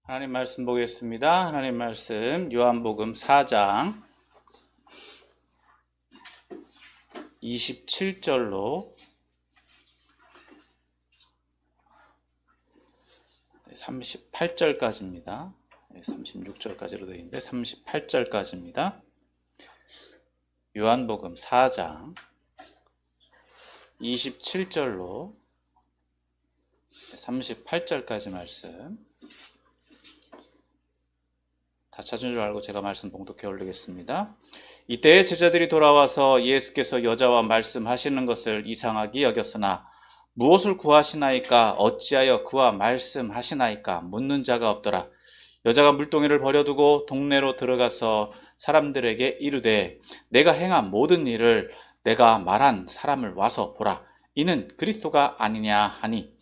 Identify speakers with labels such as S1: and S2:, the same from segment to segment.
S1: 하나님 말씀 보겠습니다. 하나님 말씀 요한복음 4장 27절로 38절까지입니다. 36절까지로 되어 있는데 38절까지입니다. 요한복음 4장 27절로 38절까지 말씀 다 찾은 줄 알고 제가 말씀 봉독해 올리겠습니다. 이때 제자들이 돌아와서 예수께서 여자와 말씀하시는 것을 이상하게 여겼으나 무엇을 구하시나이까 어찌하여 그와 말씀하시나이까 묻는 자가 없더라. 여자가 물동이를 버려두고 동네로 들어가서 사람들에게 이르되 내가 행한 모든 일을 내가 말한 사람을 와서 보라. 이는 그리스도가 아니냐 하니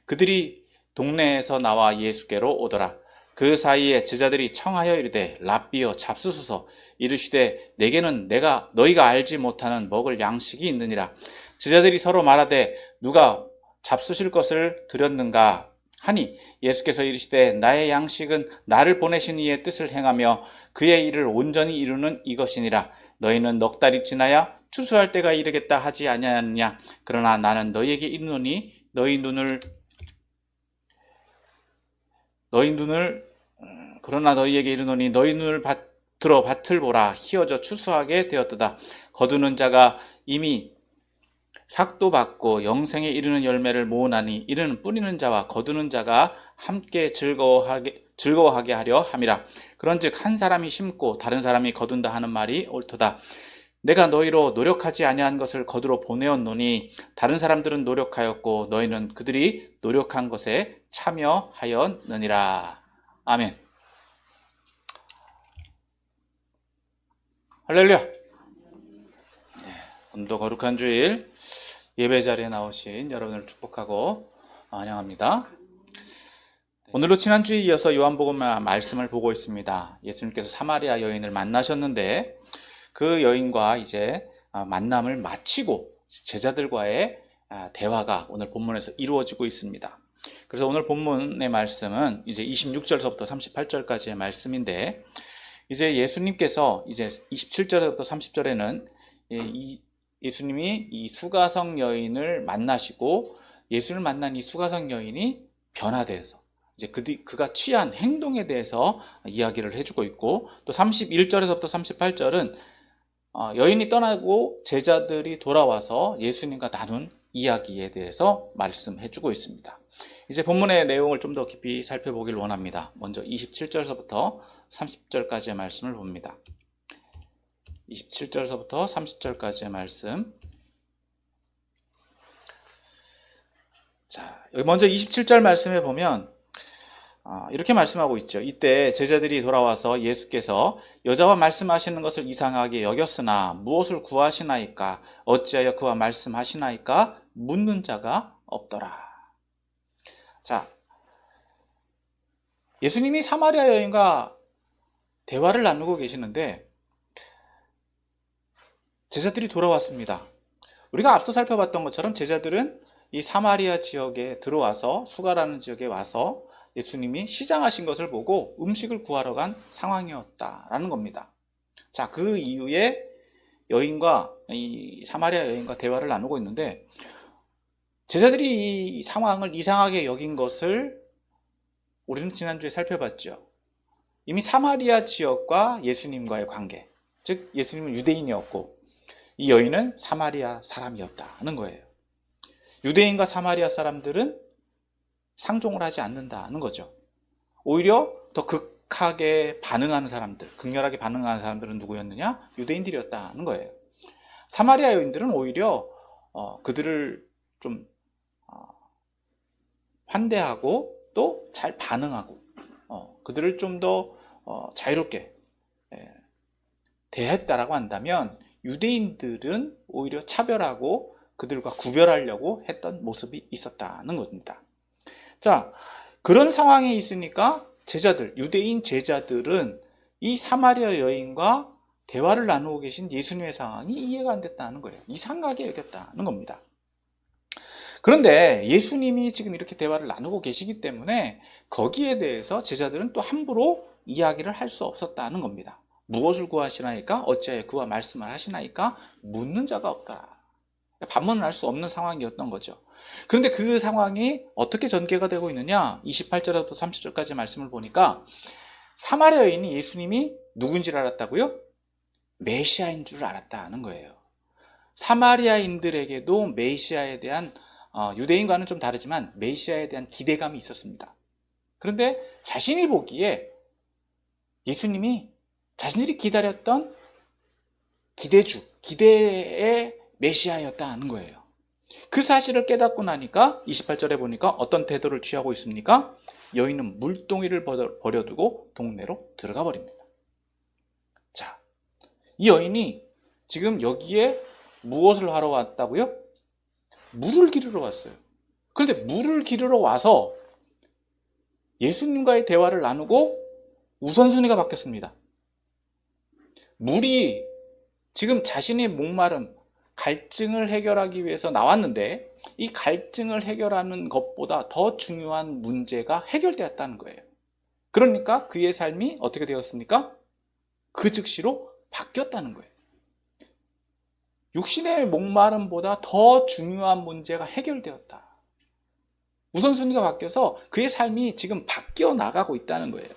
S1: 그들이 동네에서 나와 예수께로 오더라. 그 사이에 제자들이 청하여 이르되 랍비여 잡수소서. 이르시되 내게는 너희가 알지 못하는 먹을 양식이 있느니라. 제자들이 서로 말하되 누가 잡수실 것을 드렸는가 하니 예수께서 이르시되 나의 양식은 나를 보내신 이의 뜻을 행하며 그의 일을 온전히 이루는 이것이니라. 너희는 넉 달이 지나야 추수할 때가 이르겠다 하지 아니하느냐. 그러나 나는 너희에게 이르노니 너희 눈을 들어 밭을 보라. 희어져 추수하게 되었도다. 거두는 자가 이미 삭도 받고 영생에 이르는 열매를 모으나니 이는 뿌리는 자와 거두는 자가 함께 즐거워하게 하려 함이라. 그런즉 한 사람이 심고 다른 사람이 거둔다 하는 말이 옳도다. 내가 너희로 노력하지 아니한 것을 거두러 보내었노니 다른 사람들은 노력하였고 너희는 그들이 노력한 것에 참여하였느니라. 아멘. 할렐루야. 오늘도 거룩한 주일 예배 자리에 나오신 여러분을 축복하고 환영합니다. 오늘도 지난주에 이어서 요한복음 말씀을 보고 있습니다. 예수님께서 사마리아 여인을 만나셨는데 그 여인과 이제 만남을 마치고 제자들과의 대화가 오늘 본문에서 이루어지고 있습니다. 그래서 오늘 본문의 말씀은 이제 26절서부터 38절까지의 말씀인데 이제 예수님께서 이제 27절부터 30절에는 예수님이 이 수가성 여인을 만나시고 예수를 만난 이 수가성 여인이 변화돼서 이제 그가 취한 행동에 대해서 이야기를 해주고 있고 또 31절에서부터 38절은 여인이 떠나고 제자들이 돌아와서 예수님과 나눈 이야기에 대해서 말씀해주고 있습니다. 이제 본문의 내용을 좀 더 깊이 살펴보길 원합니다. 먼저 27절서부터 30절까지의 말씀을 봅니다. 27절서부터 30절까지의 말씀. 자, 여기 먼저 27절 말씀에 보면 이렇게 말씀하고 있죠. 이때 제자들이 돌아와서 예수께서 여자와 말씀하시는 것을 이상하게 여겼으나 무엇을 구하시나이까 어찌하여 그와 말씀하시나이까 묻는 자가 없더라. 자, 예수님이 사마리아 여인과 대화를 나누고 계시는데 제자들이 돌아왔습니다. 우리가 앞서 살펴봤던 것처럼 제자들은 이 사마리아 지역에 들어와서 수가라는 지역에 와서 예수님이 시장하신 것을 보고 음식을 구하러 간 상황이었다라는 겁니다. 자, 그 이후에 이 사마리아 여인과 대화를 나누고 있는데 제자들이 이 상황을 이상하게 여긴 것을 우리는 지난주에 살펴봤죠. 이미 사마리아 지역과 예수님과의 관계, 즉 예수님은 유대인이었고 이 여인은 사마리아 사람이었다는 거예요. 유대인과 사마리아 사람들은 상종을 하지 않는다는 거죠. 오히려 더 극렬하게 반응하는 사람들은 누구였느냐? 유대인들이었다는 거예요. 사마리아 여인들은 오히려 그들을 좀 환대하고 또 잘 반응하고 그들을 좀 더 자유롭게 대했다라고 한다면 유대인들은 오히려 차별하고 그들과 구별하려고 했던 모습이 있었다는 겁니다. 자, 그런 상황에 있으니까 유대인 제자들은 이 사마리아 여인과 대화를 나누고 계신 예수님의 상황이 이해가 안 됐다는 거예요. 이상하게 여겼다는 겁니다. 그런데 예수님이 지금 이렇게 대화를 나누고 계시기 때문에 거기에 대해서 제자들은 또 함부로 이야기를 할 수 없었다는 겁니다. 무엇을 구하시나이까? 어찌하여 그와 말씀을 하시나이까? 묻는 자가 없더라. 반문을 할 수 없는 상황이었던 거죠. 그런데 그 상황이 어떻게 전개가 되고 있느냐? 28절부터 30절까지 말씀을 보니까 사마리아 여인이 예수님이 누군지를 알았다고요? 메시아인 줄 알았다는 거예요. 사마리아인들에게도 메시아에 대한 유대인과는 좀 다르지만 메시아에 대한 기대감이 있었습니다. 그런데 자신이 보기에 예수님이 자신들이 기다렸던 기대의 메시아였다는 거예요. 그 사실을 깨닫고 나니까 28절에 보니까 어떤 태도를 취하고 있습니까? 여인은 물동이를 버려두고 동네로 들어가 버립니다. 자, 이 여인이 지금 여기에 무엇을 하러 왔다고요? 물을 기르러 왔어요. 그런데 물을 기르러 와서 예수님과의 대화를 나누고 우선순위가 바뀌었습니다. 물이 지금 자신의 목마름, 갈증을 해결하기 위해서 나왔는데 이 갈증을 해결하는 것보다 더 중요한 문제가 해결되었다는 거예요. 그러니까 그의 삶이 어떻게 되었습니까? 그 즉시로 바뀌었다는 거예요. 육신의 목마름보다 더 중요한 문제가 해결되었다. 우선순위가 바뀌어서 그의 삶이 지금 바뀌어 나가고 있다는 거예요.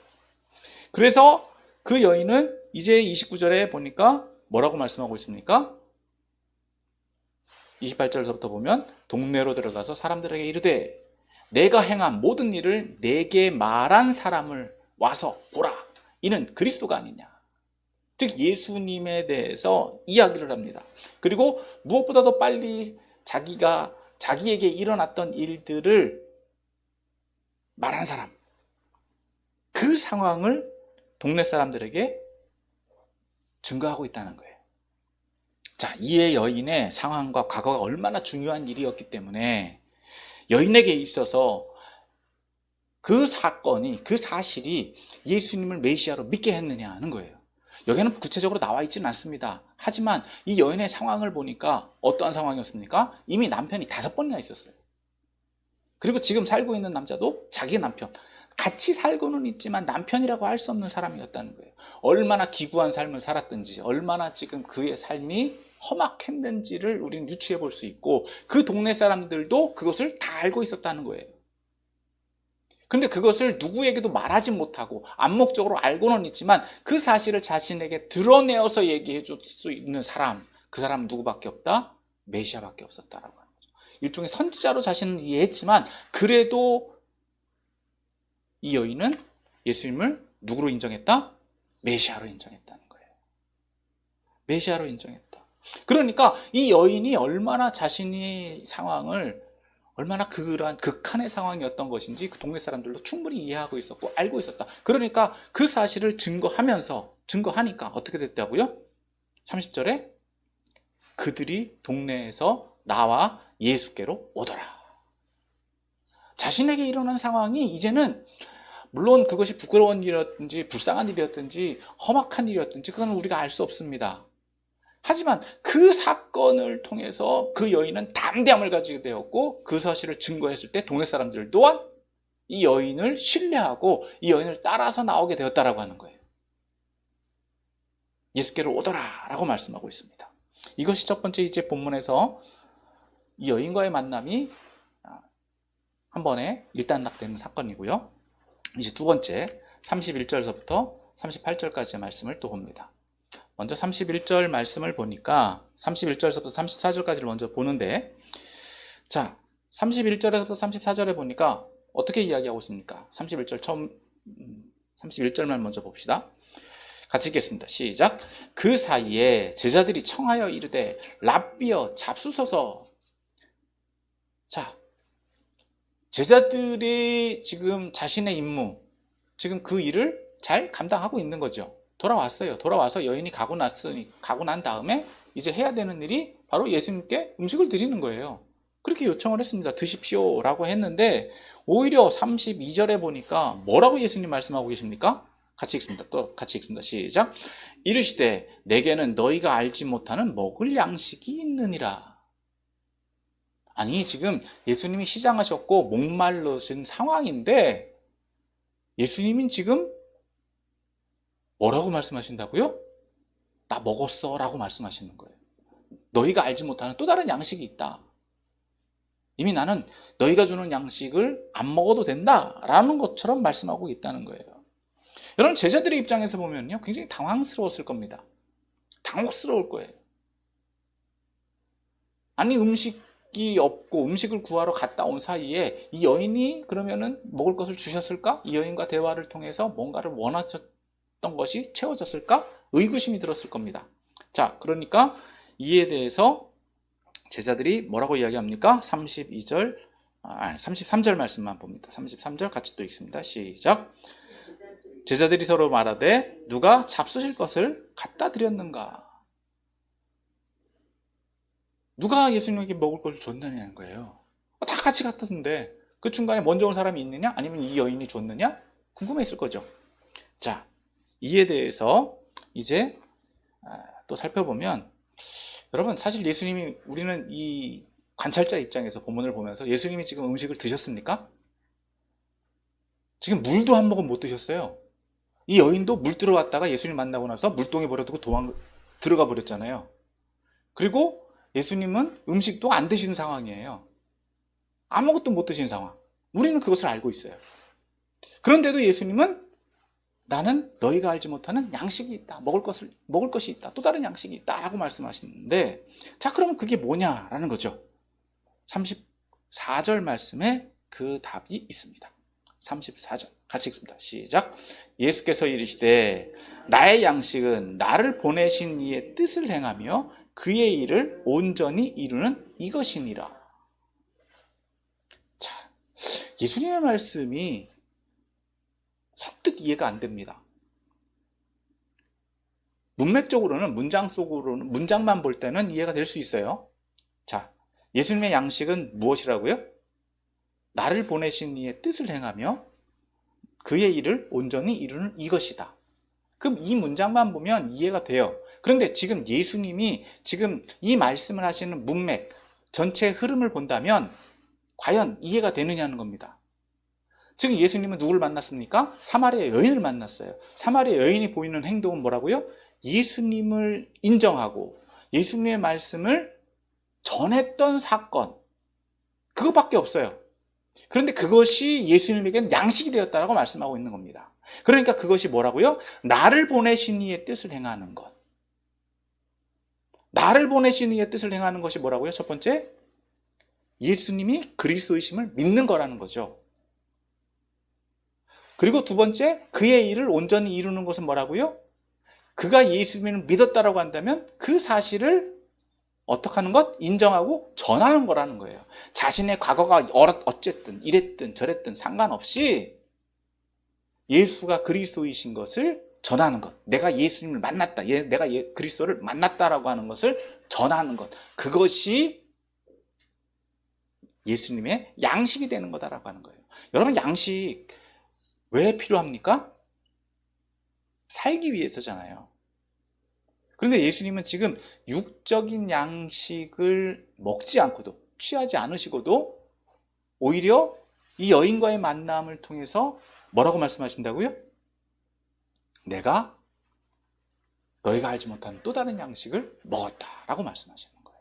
S1: 그래서 그 여인은 이제 29절에 보니까 뭐라고 말씀하고 있습니까? 28절부터 보면 동네로 들어가서 사람들에게 이르되 내가 행한 모든 일을 내게 말한 사람을 와서 보라. 이는 그리스도가 아니냐. 즉 예수님에 대해서 이야기를 합니다. 그리고 무엇보다도 빨리 자기에게 일어났던 일들을 말한 사람, 그 상황을 동네 사람들에게 증거하고 있다는 거예요. 자, 이에 여인의 상황과 과거가 얼마나 중요한 일이었기 때문에 여인에게 있어서 그 사건이, 그 사실이 예수님을 메시아로 믿게 했느냐 하는 거예요. 여기는 구체적으로 나와 있지는 않습니다. 하지만 이 여인의 상황을 보니까 어떠한 상황이었습니까? 이미 남편이 5번이나 있었어요. 그리고 지금 살고 있는 남자도 자기 남편, 같이 살고는 있지만 남편이라고 할 수 없는 사람이었다는 거예요. 얼마나 기구한 삶을 살았든지, 얼마나 지금 그의 삶이 험악했는지를 우리는 유추해 볼 수 있고, 그 동네 사람들도 그것을 다 알고 있었다는 거예요. 근데 그것을 누구에게도 말하지 못하고 암묵적으로 알고는 있지만 그 사실을 자신에게 드러내어서 얘기해 줄 수 있는 사람, 그 사람은 누구밖에 없다? 메시아밖에 없었다라고 하는 거죠. 일종의 선지자로 자신은 이해했지만 그래도 이 여인은 예수님을 누구로 인정했다? 메시아로 인정했다는 거예요. 메시아로 인정했다. 그러니까 이 여인이 얼마나 자신의 상황을, 얼마나 그러한 극한의 상황이었던 것인지 그 동네 사람들도 충분히 이해하고 있었고 알고 있었다. 그러니까 그 사실을 증거하니까 어떻게 됐다고요? 30절에 그들이 동네에서 나와 예수께로 오더라. 자신에게 일어난 상황이 이제는, 물론 그것이 부끄러운 일이었든지 불쌍한 일이었든지 험악한 일이었든지 그건 우리가 알 수 없습니다. 하지만 그 사건을 통해서 그 여인은 담대함을 가지게 되었고 그 사실을 증거했을 때 동네 사람들 또한 이 여인을 신뢰하고 이 여인을 따라서 나오게 되었다라고 하는 거예요. 예수께로 오더라 라고 말씀하고 있습니다. 이것이 첫 번째 이제 본문에서 이 여인과의 만남이 한 번에 일단락되는 사건이고요. 이제 두 번째 31절서부터 38절까지의 말씀을 또 봅니다. 먼저 31절 말씀을 보니까 31절서부터 34절까지를 먼저 보는데, 자, 31절에서부터 34절에 보니까 어떻게 이야기하고 있습니까? 31절만 먼저 봅시다. 같이 읽겠습니다. 시작. 그 사이에 제자들이 청하여 이르되 랍비여 잡수소서. 자, 제자들이 지금 자신의 임무, 지금 그 일을 잘 감당하고 있는 거죠. 돌아왔어요. 돌아와서 여인이 가고 난 다음에 이제 해야 되는 일이 바로 예수님께 음식을 드리는 거예요. 그렇게 요청을 했습니다. 드십시오 라고 했는데 오히려 32절에 보니까 뭐라고 예수님 말씀하고 계십니까? 같이 읽습니다. 또 같이 읽습니다. 시작. 이르시되 내게는 너희가 알지 못하는 먹을 양식이 있느니라. 아니, 지금 예수님이 시장하셨고 목말르신 상황인데 예수님이 지금 뭐라고 말씀하신다고요? 나 먹었어 라고 말씀하시는 거예요. 너희가 알지 못하는 또 다른 양식이 있다. 이미 나는 너희가 주는 양식을 안 먹어도 된다라는 것처럼 말씀하고 있다는 거예요. 여러분, 제자들의 입장에서 보면요, 굉장히 당황스러웠을 겁니다. 당혹스러울 거예요. 아니, 음식이 없고 음식을 구하러 갔다 온 사이에 이 여인이 그러면은 먹을 것을 주셨을까? 이 여인과 대화를 통해서 뭔가를 원하셨던 것이 채워졌을까? 의구심이 들었을 겁니다. 자, 그러니까 이에 대해서 제자들이 뭐라고 이야기합니까? 33절 말씀만 봅니다. 33절 같이 또 읽습니다. 시작. 제자들이 서로 말하되 누가 잡수실 것을 갖다 드렸는가? 누가 예수님에게 먹을 걸 줬느냐는 거예요. 다 같이 갔던데 그 중간에 먼저 온 사람이 있느냐? 아니면 이 여인이 줬느냐? 궁금했을 거죠. 자, 이에 대해서 이제 또 살펴보면, 여러분, 사실 예수님이, 우리는 이 관찰자 입장에서 본문을 보면서 예수님이 지금 음식을 드셨습니까? 지금 물도 한 모금 못 드셨어요. 이 여인도 물 들어왔다가 예수님 만나고 나서 물동에 버려두고 들어가 버렸잖아요. 그리고 예수님은 음식도 안 드시는 상황이에요. 아무것도 못 드시는 상황. 우리는 그것을 알고 있어요. 그런데도 예수님은 나는 너희가 알지 못하는 양식이 있다. 먹을 것이 있다. 또 다른 양식이 있다. 라고 말씀하시는데, 자, 그러면 그게 뭐냐라는 거죠. 34절 말씀에 그 답이 있습니다. 34절. 같이 읽습니다. 시작. 예수께서 이르시되 나의 양식은 나를 보내신 이의 뜻을 행하며 그의 일을 온전히 이루는 이것이니라. 자, 예수님의 말씀이 설득 이해가 안 됩니다. 문맥적으로는, 문장 속으로는, 문장만 볼 때는 이해가 될 수 있어요. 자, 예수님의 양식은 무엇이라고요? 나를 보내신 이의 뜻을 행하며 그의 일을 온전히 이루는 이것이다. 그럼 이 문장만 보면 이해가 돼요. 그런데 지금 예수님이 지금 이 말씀을 하시는 문맥, 전체의 흐름을 본다면 과연 이해가 되느냐는 겁니다. 지금 예수님은 누구를 만났습니까? 사마리아 여인을 만났어요. 사마리아 여인이 보이는 행동은 뭐라고요? 예수님을 인정하고 예수님의 말씀을 전했던 사건, 그것밖에 없어요. 그런데 그것이 예수님에게는 양식이 되었다라고 말씀하고 있는 겁니다. 그러니까 그것이 뭐라고요? 나를 보내신 이의 뜻을 행하는 것. 나를 보내신 이의 뜻을 행하는 것이 뭐라고요? 첫 번째, 예수님이 그리스도이심을 믿는 거라는 거죠. 그리고 두 번째, 그의 일을 온전히 이루는 것은 뭐라고요? 그가 예수님을 믿었다라고 한다면 그 사실을 어떻게 하는 것? 인정하고 전하는 거라는 거예요. 자신의 과거가 어쨌든 이랬든 저랬든 상관없이 예수가 그리스도이신 것을 전하는 것. 내가 예수님을 만났다. 내가 그리스도를 만났다라고 하는 것을 전하는 것. 그것이 예수님의 양식이 되는 거다라고 하는 거예요. 여러분, 양식 왜 필요합니까? 살기 위해서잖아요. 그런데 예수님은 지금 육적인 양식을 먹지 않고도, 취하지 않으시고도 오히려 이 여인과의 만남을 통해서 뭐라고 말씀하신다고요? 내가 너희가 알지 못하는 또 다른 양식을 먹었다라고 말씀하시는 거예요.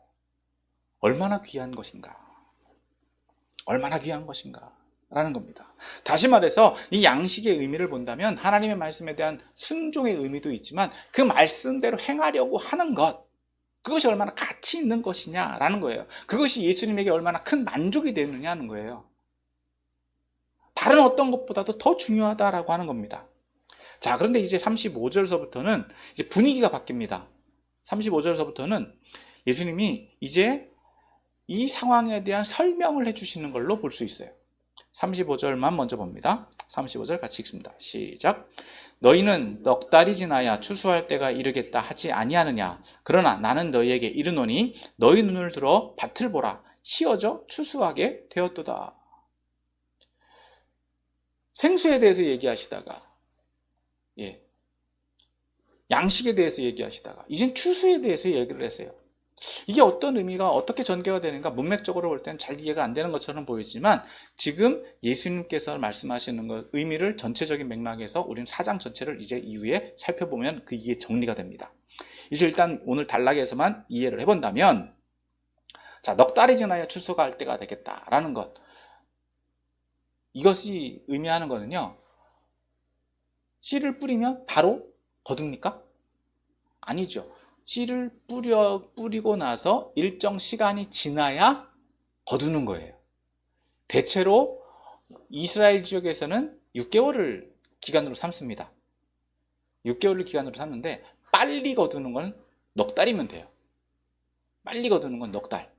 S1: 얼마나 귀한 것인가? 얼마나 귀한 것인가? 라는 겁니다. 다시 말해서 이 양식의 의미를 본다면 하나님의 말씀에 대한 순종의 의미도 있지만 그 말씀대로 행하려고 하는 것, 그것이 얼마나 가치 있는 것이냐라는 거예요. 그것이 예수님에게 얼마나 큰 만족이 되느냐는 거예요. 다른 어떤 것보다도 더 중요하다라고 하는 겁니다. 자, 그런데 이제 35절서부터는 이제 분위기가 바뀝니다. 35절서부터는 예수님이 이제 이 상황에 대한 설명을 해주시는 걸로 볼 수 있어요. 35절만 먼저 봅니다. 35절 같이 읽습니다. 시작. 너희는 넉 달이 지나야 추수할 때가 이르겠다 하지 아니하느냐? 그러나 나는 너희에게 이르노니 너희 눈을 들어 밭을 보라. 휘어져 추수하게 되었도다. 생수에 대해서 얘기하시다가, 양식에 대해서 얘기하시다가 이젠 추수에 대해서 얘기를 했어요. 이게 어떤 의미가 어떻게 전개가 되는가 문맥적으로 볼 때는 잘 이해가 안 되는 것처럼 보이지만 지금 예수님께서 말씀하시는 의미를 전체적인 맥락에서 우리는 4장 전체를 이제 이후에 살펴보면 그 이해 정리가 됩니다. 이제 일단 오늘 단락에서만 이해를 해본다면, 자, 넉 달이 지나야 추수가 할 때가 되겠다라는 것, 이것이 의미하는 거는요, 씨를 뿌리면 바로 거둡니까? 아니죠. 씨를 뿌리고 나서 일정 시간이 지나야 거두는 거예요. 대체로 이스라엘 지역에서는 6개월을 기간으로 삼습니다. 6개월을 기간으로 삼는데 빨리 거두는 건 넉 달이면 돼요. 빨리 거두는 건 넉 달.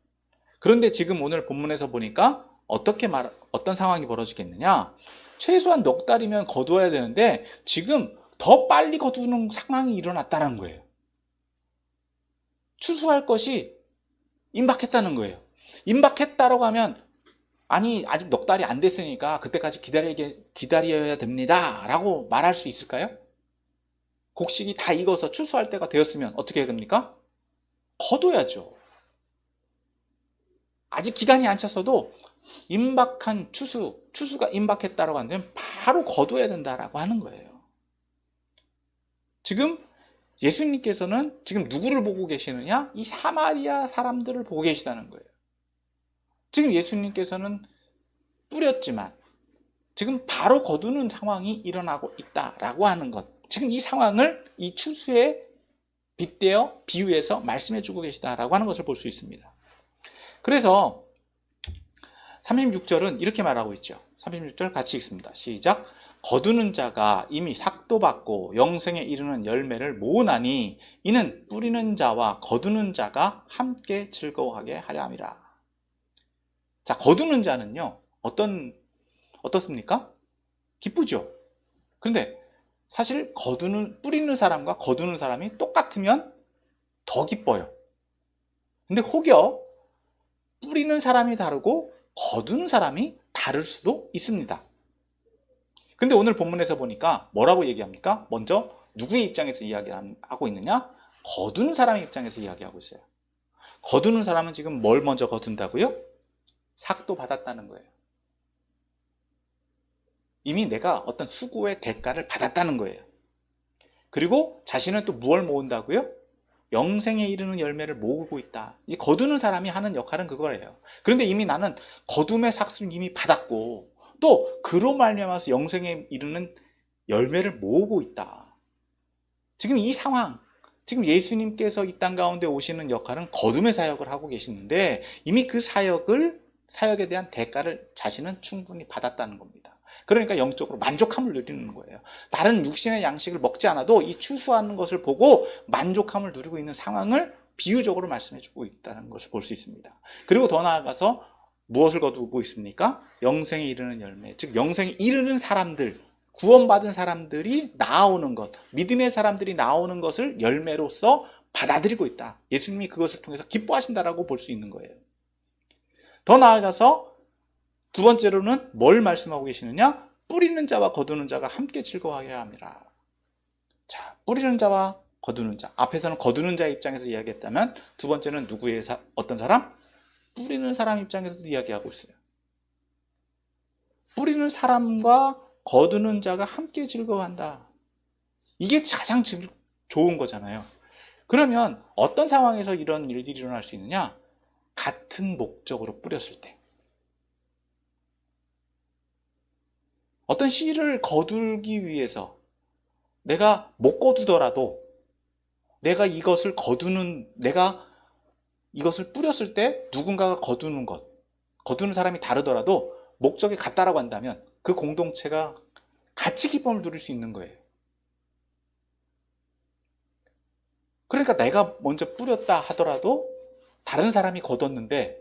S1: 그런데 지금 오늘 본문에서 보니까 어떤 상황이 벌어지겠느냐? 최소한 넉 달이면 거두어야 되는데 지금 더 빨리 거두는 상황이 일어났다는 거예요. 추수할 것이 임박했다는 거예요. 임박했다라고 하면 아니 아직 넉 달이 안 됐으니까 그때까지 기다려야 됩니다 라고 말할 수 있을까요? 곡식이 다 익어서 추수할 때가 되었으면 어떻게 해야 됩니까? 거둬야죠. 아직 기간이 안 찼어도 임박한 추수가 임박했다라고 하면 바로 거둬야 된다라고 하는 거예요. 지금 예수님께서는 지금 누구를 보고 계시느냐? 이 사마리아 사람들을 보고 계시다는 거예요. 지금 예수님께서는 뿌렸지만 지금 바로 거두는 상황이 일어나고 있다라고 하는 것. 지금 이 상황을 이 추수에 빗대어 비유해서 말씀해 주고 계시다라고 하는 것을 볼 수 있습니다. 그래서 36절은 이렇게 말하고 있죠. 36절 같이 읽습니다. 시작. 거두는 자가 이미 삭도 받고 영생에 이르는 열매를 모으나니 이는 뿌리는 자와 거두는 자가 함께 즐거워하게 하려 함이라. 자, 거두는 자는요, 어떻습니까? 기쁘죠. 그런데 사실 뿌리는 사람과 거두는 사람이 똑같으면 더 기뻐요. 근데 혹여 뿌리는 사람이 다르고 거두는 사람이 다를 수도 있습니다. 근데 오늘 본문에서 보니까 뭐라고 얘기합니까? 먼저 누구의 입장에서 이야기하고 있느냐? 거두는 사람의 입장에서 이야기하고 있어요. 거두는 사람은 지금 뭘 먼저 거둔다고요? 삭도 받았다는 거예요. 이미 내가 어떤 수고의 대가를 받았다는 거예요. 그리고 자신은 또 무엇을 모은다고요? 영생에 이르는 열매를 모으고 있다. 이 거두는 사람이 하는 역할은 그거예요. 그런데 이미 나는 거둠의 삭을 이미 받았고 또 그로 말미암아서 영생에 이르는 열매를 모으고 있다. 지금 이 상황, 지금 예수님께서 이 땅 가운데 오시는 역할은 거둠의 사역을 하고 계시는데 이미 그 사역에 대한 대가를 자신은 충분히 받았다는 겁니다. 그러니까 영적으로 만족함을 누리는 거예요. 다른 육신의 양식을 먹지 않아도 이 추수하는 것을 보고 만족함을 누리고 있는 상황을 비유적으로 말씀해주고 있다는 것을 볼 수 있습니다. 그리고 더 나아가서 무엇을 거두고 있습니까? 영생에 이르는 열매, 즉 영생에 이르는 사람들, 구원받은 사람들이 나오는 것, 믿음의 사람들이 나오는 것을 열매로서 받아들이고 있다. 예수님이 그것을 통해서 기뻐하신다라고 볼 수 있는 거예요. 더 나아가서 두 번째로는 뭘 말씀하고 계시느냐? 뿌리는 자와 거두는 자가 함께 즐거워하게 합니다. 자, 뿌리는 자와 거두는 자. 앞에서는 거두는 자의 입장에서 이야기했다면 두 번째는 어떤 사람? 뿌리는 사람 입장에서도 이야기하고 있어요. 뿌리는 사람과 거두는 자가 함께 즐거워한다. 이게 가장 좋은 거잖아요. 그러면 어떤 상황에서 이런 일들이 일어날 수 있느냐? 같은 목적으로 뿌렸을 때. 어떤 씨를 거두기 위해서 내가 못 거두더라도 내가 이것을 뿌렸을 때 누군가가 거두는 사람이 다르더라도 목적이 같다라고 한다면 그 공동체가 같이 기쁨을 누릴 수 있는 거예요. 그러니까 내가 먼저 뿌렸다 하더라도 다른 사람이 거뒀는데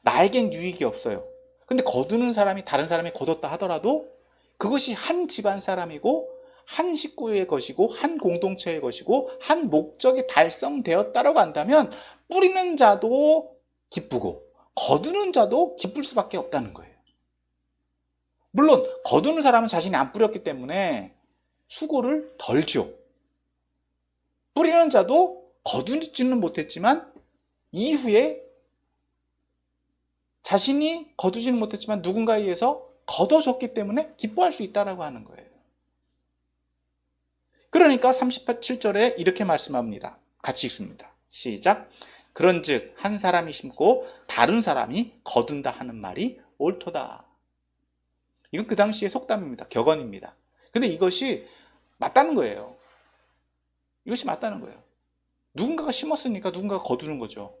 S1: 나에겐 유익이 없어요. 근데 거두는 사람이 다른 사람이 거뒀다 하더라도 그것이 한 집안 사람이고 한 식구의 것이고 한 공동체의 것이고 한 목적이 달성되었다라고 한다면 뿌리는 자도 기쁘고 거두는 자도 기쁠 수밖에 없다는 거예요. 물론 거두는 사람은 자신이 안 뿌렸기 때문에 수고를 덜죠. 뿌리는 자도 거두지는 못했지만 이후에 자신이 거두지는 못했지만 누군가에 의해서 거둬졌기 때문에 기뻐할 수 있다라고 하는 거예요. 그러니까 37절에 이렇게 말씀합니다. 같이 읽습니다. 시작. 그런즉 한 사람이 심고 다른 사람이 거둔다 하는 말이 옳도다. 이건 그 당시의 속담입니다. 격언입니다. 근데 이것이 맞다는 거예요. 이것이 맞다는 거예요. 누군가가 심었으니까 누군가가 거두는 거죠.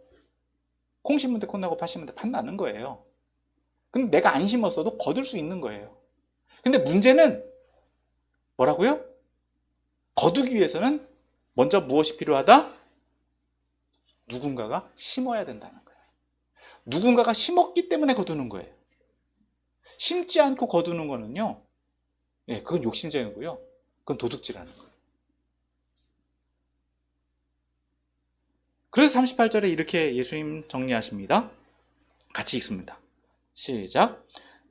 S1: 콩 심은 데 콩나고 팥 심은 데 팥 나는 거예요. 근데 내가 안 심었어도 거둘 수 있는 거예요. 근데 문제는 뭐라고요? 거두기 위해서는 먼저 무엇이 필요하다? 누군가가 심어야 된다는 거예요. 누군가가 심었기 때문에 거두는 거예요. 심지 않고 거두는 거는요, 그건 욕심쟁이고요. 그건 도둑질하는 거예요. 그래서 38절에 이렇게 예수님 정리하십니다. 같이 읽습니다. 시작.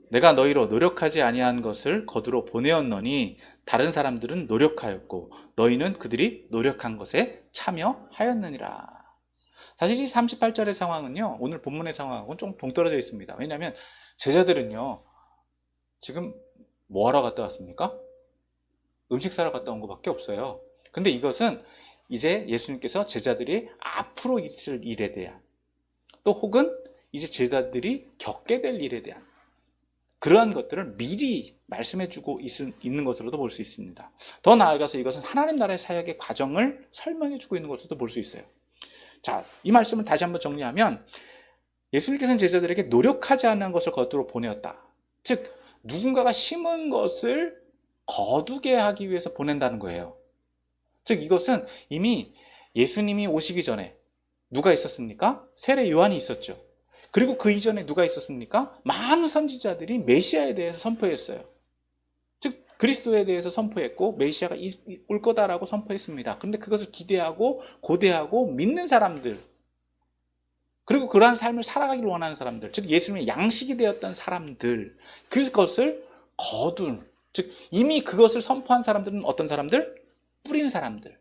S1: 내가 너희로 노력하지 아니한 것을 거두러 보내었노니 다른 사람들은 노력하였고 너희는 그들이 노력한 것에 참여하였느니라. 사실 이 38절의 상황은요, 오늘 본문의 상황하고는 좀 동떨어져 있습니다. 왜냐하면 제자들은요, 지금 뭐 하러 갔다 왔습니까? 음식 사러 갔다 온 것밖에 없어요. 근데 이것은 이제 예수님께서 제자들이 앞으로 있을 일에 대한, 또 혹은 이제 제자들이 겪게 될 일에 대한 그러한 것들을 미리 말씀해주고 있는 것으로도 볼 수 있습니다. 더 나아가서 이것은 하나님 나라의 사역의 과정을 설명해주고 있는 것으로도 볼 수 있어요. 자, 이 말씀을 다시 한번 정리하면 예수님께서는 제자들에게 노력하지 않은 것을 거두러 보내었다. 즉 누군가가 심은 것을 거두게 하기 위해서 보낸다는 거예요. 즉 이것은 이미 예수님이 오시기 전에 누가 있었습니까? 세례 요한이 있었죠. 그리고 그 이전에 누가 있었습니까? 많은 선지자들이 메시아에 대해서 선포했어요. 즉 그리스도에 대해서 선포했고 메시아가 올 거다라고 선포했습니다. 그런데 그것을 기대하고 고대하고 믿는 사람들, 그리고 그러한 삶을 살아가기를 원하는 사람들, 즉 예수님의 양식이 되었던 사람들, 그것을 거둔, 즉 이미 그것을 선포한 사람들은 어떤 사람들? 뿌린 사람들.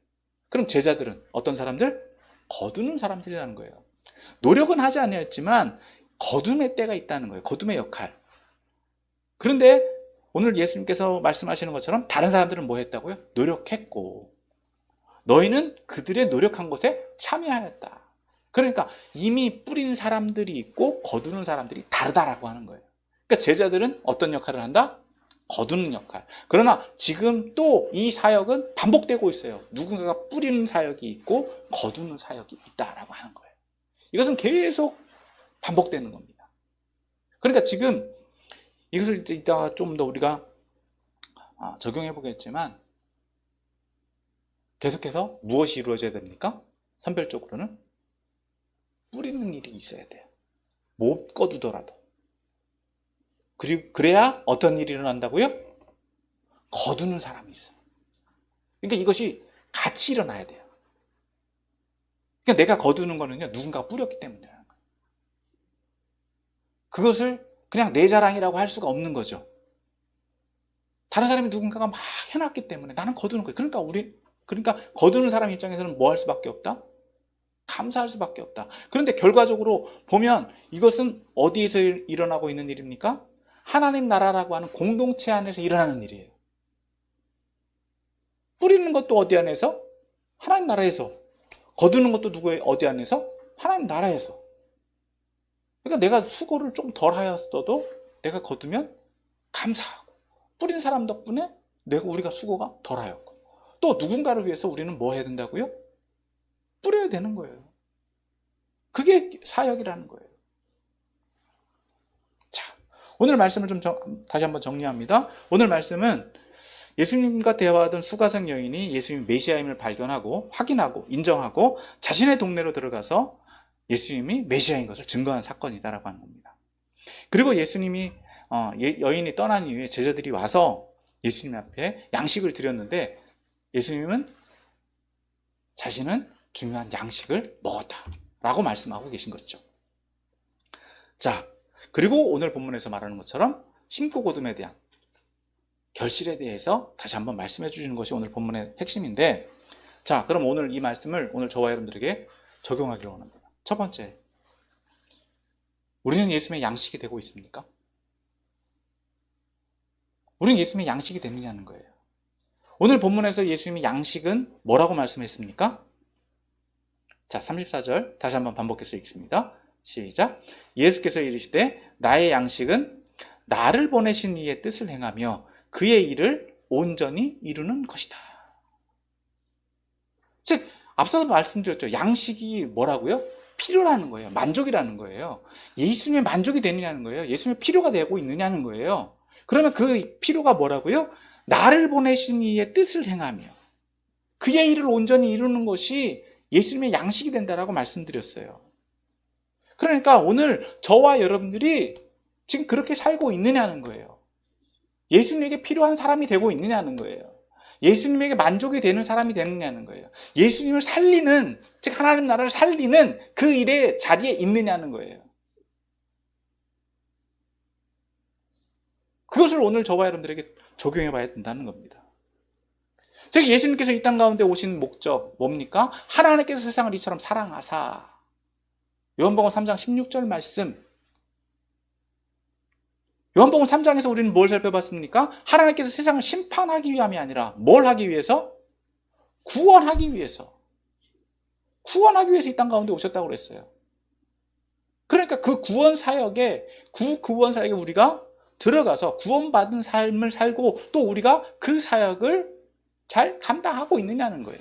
S1: 그럼 제자들은 어떤 사람들? 거두는 사람들이라는 거예요. 노력은 하지 않았지만 거둠의 때가 있다는 거예요. 거둠의 역할. 그런데 오늘 예수님께서 말씀하시는 것처럼 다른 사람들은 뭐 했다고요? 노력했고 너희는 그들의 노력한 것에 참여하였다. 그러니까 이미 뿌린 사람들이 있고 거두는 사람들이 다르다라고 하는 거예요. 그러니까 제자들은 어떤 역할을 한다? 거두는 역할. 그러나 지금 또 이 사역은 반복되고 있어요. 누군가가 뿌리는 사역이 있고 거두는 사역이 있다라고 하는 거예요. 이것은 계속 반복되는 겁니다. 그러니까 지금 이것을 이따가 좀 더 우리가 적용해 보겠지만 계속해서 무엇이 이루어져야 됩니까? 선별적으로는 뿌리는 일이 있어야 돼요. 못 거두더라도. 그리고 그래야 어떤 일이 일어난다고요? 거두는 사람이 있어요. 그러니까 이것이 같이 일어나야 돼요. 그러니까 내가 거두는 거는요, 누군가가 뿌렸기 때문이라는 거예요. 그것을 그냥 내 자랑이라고 할 수가 없는 거죠. 다른 사람이 누군가가 막 해놨기 때문에 나는 거두는 거예요. 그러니까 거두는 사람 입장에서는 뭐 할 수밖에 없다? 감사할 수밖에 없다. 그런데 결과적으로 보면 이것은 어디에서 일어나고 있는 일입니까? 하나님 나라라고 하는 공동체 안에서 일어나는 일이에요. 뿌리는 것도 어디 안에서? 하나님 나라에서. 거두는 것도 어디 안에서? 하나님 나라에서. 그러니까 내가 수고를 좀 덜 하였어도 내가 거두면 감사하고, 뿌린 사람 덕분에 우리가 수고가 덜 하였고, 또 누군가를 위해서 우리는 뭐 해야 된다고요? 뿌려야 되는 거예요. 그게 사역이라는 거예요. 자, 오늘 말씀을 좀 다시 한번 정리합니다. 오늘 말씀은 예수님과 대화하던 수가성 여인이 예수님 메시아임을 발견하고 확인하고 인정하고 자신의 동네로 들어가서 예수님이 메시아인 것을 증거한 사건이다라고 하는 겁니다. 그리고 예수님이 여인이 떠난 이후에 제자들이 와서 예수님 앞에 양식을 드렸는데 예수님은 자신은 중요한 양식을 먹었다라고 말씀하고 계신 것이죠. 자, 그리고 오늘 본문에서 말하는 것처럼 심고 거둠에 대한 결실에 대해서 다시 한번 말씀해 주시는 것이 오늘 본문의 핵심인데, 자, 그럼 오늘 이 말씀을 오늘 저와 여러분들에게 적용하기를 원합니다. 첫 번째, 우리는 예수님의 양식이 되고 있습니까? 우리는 예수님의 양식이 되느냐는 거예요. 오늘 본문에서 예수님의 양식은 뭐라고 말씀했습니까? 자, 34절 다시 한번 반복해서 읽습니다. 시작. 예수께서 이르시되 나의 양식은 나를 보내신 이의 뜻을 행하며 그의 일을 온전히 이루는 것이다. 즉, 앞서서 말씀드렸죠. 양식이 뭐라고요? 필요라는 거예요. 만족이라는 거예요. 예수님의 만족이 되느냐는 거예요. 예수님의 필요가 되고 있느냐는 거예요. 그러면 그 필요가 뭐라고요? 나를 보내신 이의 뜻을 행하며 그의 일을 온전히 이루는 것이 예수님의 양식이 된다라고 말씀드렸어요. 그러니까 오늘 저와 여러분들이 지금 그렇게 살고 있느냐는 거예요. 예수님에게 필요한 사람이 되고 있느냐는 거예요. 예수님에게 만족이 되는 사람이 되느냐는 거예요. 예수님을 살리는, 즉 하나님 나라를 살리는 그 일의 자리에 있느냐는 거예요. 그것을 오늘 저와 여러분들에게 적용해 봐야 된다는 겁니다. 즉 예수님께서 이 땅 가운데 오신 목적 뭡니까? 하나님께서 세상을 이처럼 사랑하사. 요한복음 3장 16절 말씀. 요한복음 3장에서 우리는 뭘 살펴봤습니까? 하나님께서 세상을 심판하기 위함이 아니라 뭘 하기 위해서? 구원하기 위해서. 구원하기 위해서 이 땅 가운데 오셨다고 그랬어요. 그러니까 그 구원 사역에 우리가 들어가서 구원받은 삶을 살고 또 우리가 그 사역을 잘 감당하고 있느냐는 거예요.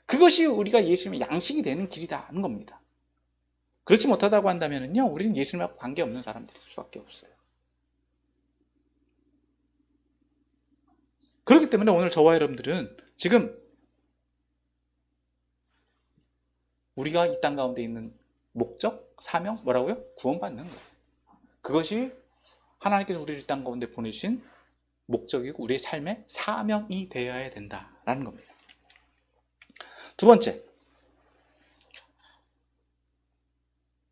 S1: 그것이 우리가 예수님의 양식이 되는 길이라는 겁니다. 그렇지 못하다고 한다면요, 우리는 예수님하고 관계없는 사람들일 수밖에 없어요. 그렇기 때문에 오늘 저와 여러분들은 지금 우리가 이 땅 가운데 있는 목적, 사명, 뭐라고요? 구원받는 거예요. 그것이 하나님께서 우리를 이 땅 가운데 보내주신 목적이고 우리의 삶의 사명이 되어야 된다라는 겁니다. 두 번째,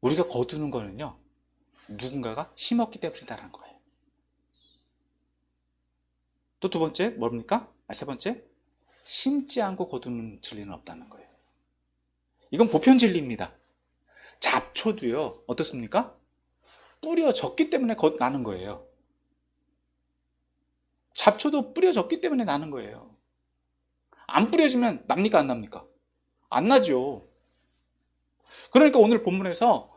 S1: 우리가 거두는 거는요, 누군가가 심었기 때문이다라는 거예요. 또 두 번째, 뭡니까? 세 번째, 심지 않고 거두는 진리는 없다는 거예요. 이건 보편 진리입니다. 잡초도요, 어떻습니까? 뿌려졌기 때문에 나는 거예요. 잡초도 뿌려졌기 때문에 나는 거예요. 안 뿌려지면 납니까, 안 납니까? 안 나죠. 그러니까 오늘 본문에서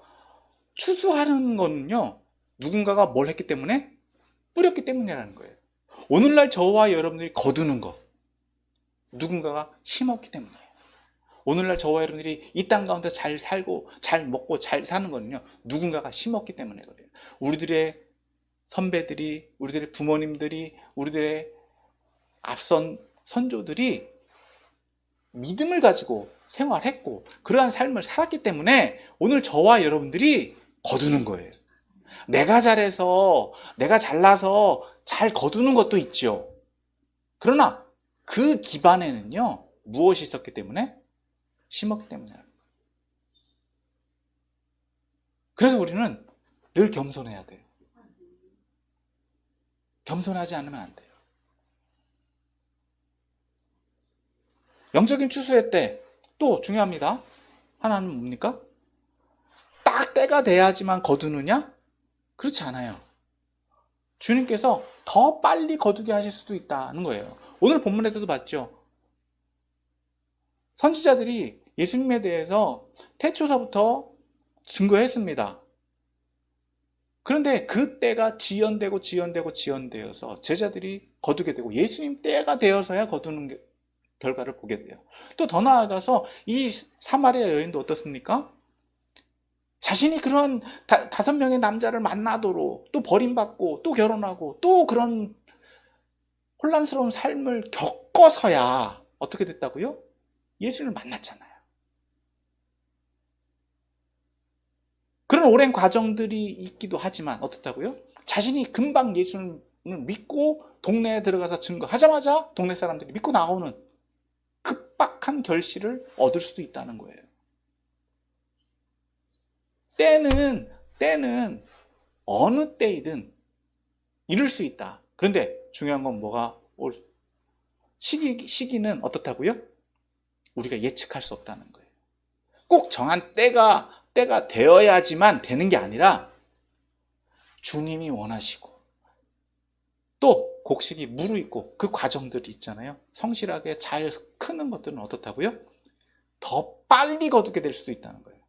S1: 추수하는 거는요, 누군가가 뭘 했기 때문에? 뿌렸기 때문이라는 거예요. 오늘날 저와 여러분들이 거두는 것, 누군가가 심었기 때문이에요. 오늘날 저와 여러분들이 이 땅 가운데 잘 살고 잘 먹고 잘 사는 거는요, 누군가가 심었기 때문에 그래요. 우리들의 선배들이, 우리들의 부모님들이, 우리들의 앞선 선조들이 믿음을 가지고 생활했고 그러한 삶을 살았기 때문에 오늘 저와 여러분들이 거두는 거예요. 내가 잘해서, 내가 잘나서 잘 거두는 것도 있죠. 그러나 그 기반에는요, 무엇이 있었기 때문에? 심었기 때문에. 그래서 우리는 늘 겸손해야 돼요. 겸손하지 않으면 안 돼요. 영적인 추수의 때 또 중요합니다. 하나는 뭡니까? 딱 때가 돼야지만 거두느냐? 그렇지 않아요. 주님께서 더 빨리 거두게 하실 수도 있다는 거예요. 오늘 본문에서도 봤죠. 선지자들이 예수님에 대해서 태초서부터 증거했습니다. 그런데 그 때가 지연되어서 제자들이 거두게 되고 예수님 때가 되어서야 거두는 결과를 보게 돼요. 또 더 나아가서 이 사마리아 여인도 어떻습니까? 자신이 그런 5명의 남자를 만나도록 또 버림받고 또 결혼하고 또 그런 혼란스러운 삶을 겪어서야 어떻게 됐다고요? 예수를 만났잖아요. 그런 오랜 과정들이 있기도 하지만 어떻다고요? 자신이 금방 예수를 믿고 동네에 들어가서 증거하자마자 동네 사람들이 믿고 나오는 급박한 결실을 얻을 수도 있다는 거예요. 때는 어느 때이든 이룰 수 있다. 그런데 중요한 건 시기는 어떻다고요? 우리가 예측할 수 없다는 거예요. 꼭 정한 때가 되어야지만 되는 게 아니라 주님이 원하시고 또 곡식이 무르익고 그 과정들이 있잖아요. 성실하게 잘 크는 것들은 어떻다고요? 더 빨리 거두게 될 수도 있다는 거예요.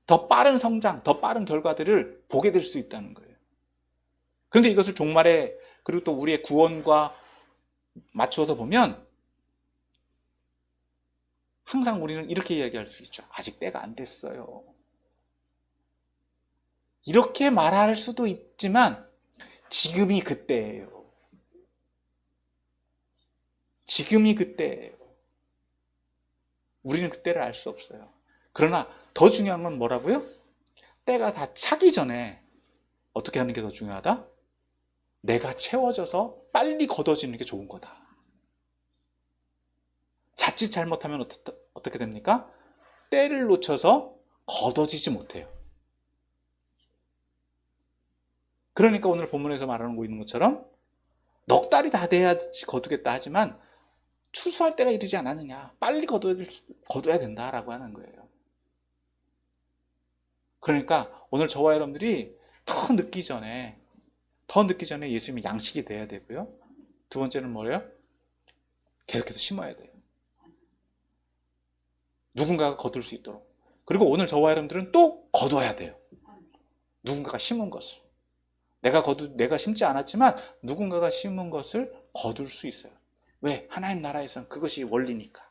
S1: 더 빠른 성장, 더 빠른 결과들을 보게 될 수 있다는 거예요. 그런데 이것을 종말에 그리고 또 우리의 구원과 맞추어서 보면 항상 우리는 이렇게 이야기할 수 있죠. 아직 때가 안 됐어요. 이렇게 말할 수도 있지만 지금이 그때예요. 지금이 그때예요. 우리는 그때를 알 수 없어요. 그러나 더 중요한 건 뭐라고요? 때가 다 차기 전에 어떻게 하는 게 더 중요하다? 내가 채워져서 빨리 걷어지는 게 좋은 거다. 자칫 잘못하면 어떻게 됩니까? 때를 놓쳐서 걷어지지 못해요. 그러니까 오늘 본문에서 말하고 있는 것처럼 넉 달이 다 돼야지 거두겠다 하지만 추수할 때가 이르지 않았느냐. 빨리 거둬야 된다라고 하는 거예요. 그러니까 오늘 저와 여러분들이 더 늦기 전에 예수님이 양식이 돼야 되고요. 두 번째는 뭐예요? 계속해서 심어야 돼요. 누군가가 거둘 수 있도록. 그리고 오늘 저와 여러분들은 또 거둬야 돼요. 누군가가 심은 것을. 내가 심지 않았지만 누군가가 심은 것을 거둘 수 있어요. 왜? 하나님 나라에서는 그것이 원리니까.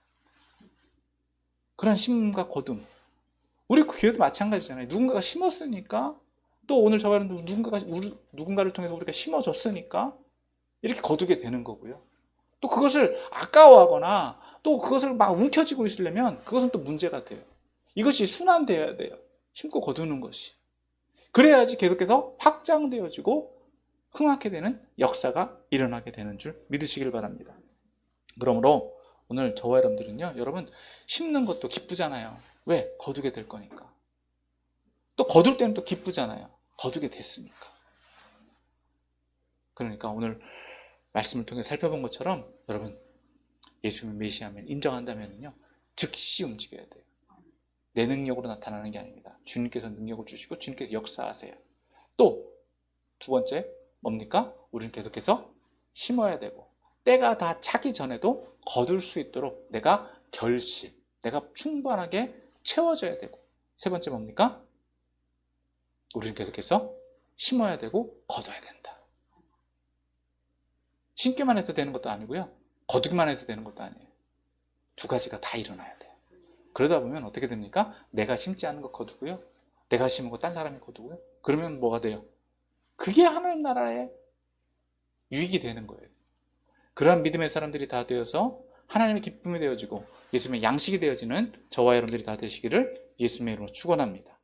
S1: 그런 심음과 거둠. 우리 교회도 마찬가지잖아요. 누군가가 심었으니까 또 오늘 저와 여러분들 누군가를 통해서 우리가 심어줬으니까 이렇게 거두게 되는 거고요. 또 그것을 아까워하거나 또 그것을 막 움켜쥐고 있으려면 그것은 또 문제가 돼요. 이것이 순환되어야 돼요. 심고 거두는 것이. 그래야지 계속해서 확장되어지고 흥하게 되는 역사가 일어나게 되는 줄 믿으시길 바랍니다. 그러므로 오늘 저와 여러분들은요, 여러분 심는 것도 기쁘잖아요. 왜? 거두게 될 거니까. 또 거둘 때는 또 기쁘잖아요. 거두게 됐으니까. 그러니까 오늘 말씀을 통해 살펴본 것처럼 여러분 예수님을 메시아면 인정한다면요 즉시 움직여야 돼요. 내 능력으로 나타나는 게 아닙니다. 주님께서 능력을 주시고 주님께서 역사하세요. 또 두 번째 뭡니까? 우리는 계속해서 심어야 되고 때가 다 차기 전에도 거둘 수 있도록 내가 충분하게 채워져야 되고 세 번째 뭡니까? 우리는 계속해서 심어야 되고 거둬야 된다. 심기만 해서 되는 것도 아니고요. 거두기만 해서 되는 것도 아니에요. 두 가지가 다 일어나야 돼요. 그러다 보면 어떻게 됩니까? 내가 심지 않은 거 거두고요. 내가 심은 거 딴 사람이 거두고요. 그러면 뭐가 돼요? 그게 하나님 나라의 유익이 되는 거예요. 그러한 믿음의 사람들이 다 되어서 하나님의 기쁨이 되어지고 예수님의 양식이 되어지는 저와 여러분들이 다 되시기를 예수님의 이름으로 축원합니다.